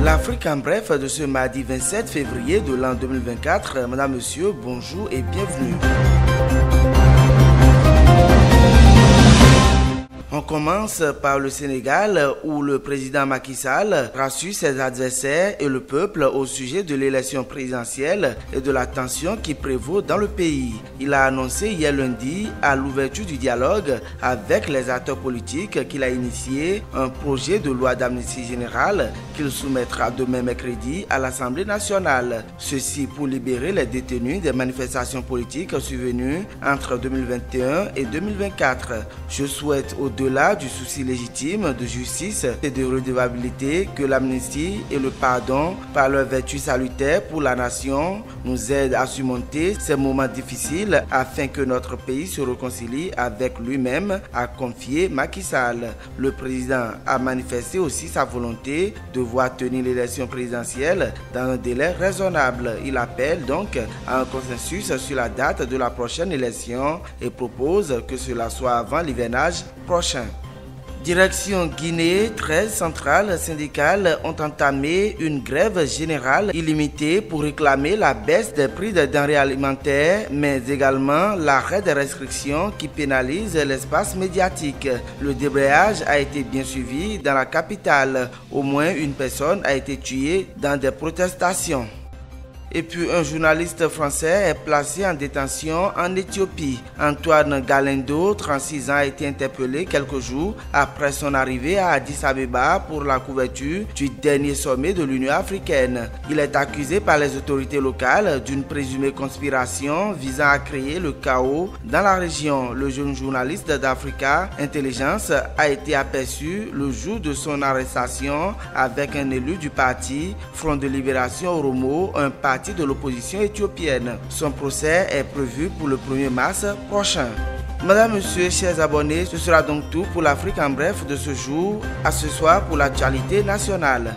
L'Afrique en bref de ce mardi 27 février de l'an 2024. Madame, Monsieur, bonjour et bienvenue. On commence par le Sénégal où le président Macky Sall rassure ses adversaires et le peuple au sujet de l'élection présidentielle et de la tension qui prévaut dans le pays. Il a annoncé hier lundi à l'ouverture du dialogue avec les acteurs politiques qu'il a initié un projet de loi d'amnistie générale qu'il soumettra demain mercredi à l'Assemblée nationale. Ceci pour libérer les détenus des manifestations politiques survenues entre 2021 et 2024. Je souhaite au-delà du souci légitime de justice et de redevabilité que l'amnistie et le pardon, par leur vertu salutaire pour la nation, nous aident à surmonter ces moments difficiles afin que notre pays se réconcilie avec lui-même, a confié Macky Sall. Le président a manifesté aussi sa volonté de voir tenir l'élection présidentielle dans un délai raisonnable. Il appelle donc à un consensus sur la date de la prochaine élection et propose que cela soit avant l'hivernage prochain. Direction Guinée, 13 centrales syndicales ont entamé une grève générale illimitée pour réclamer la baisse des prix des denrées alimentaires, mais également l'arrêt des restrictions qui pénalisent l'espace médiatique. Le débrayage a été bien suivi dans la capitale. Au moins une personne a été tuée dans des protestations. Et puis un journaliste français est placé en détention en Éthiopie. Antoine Galindo, 36 ans, a été interpellé quelques jours après son arrivée à Addis Abeba pour la couverture du dernier sommet de l'Union africaine. Il est accusé par les autorités locales d'une présumée conspiration visant à créer le chaos dans la région. Le jeune journaliste d'Africa Intelligence a été aperçu le jour de son arrestation avec un élu du parti Front de Libération Oromo, un parti de l'opposition éthiopienne. Son procès est prévu pour le 1er mars prochain. Madame, Monsieur, chers abonnés, ce sera donc tout pour l'Afrique en bref de ce jour. À ce soir pour l'actualité nationale.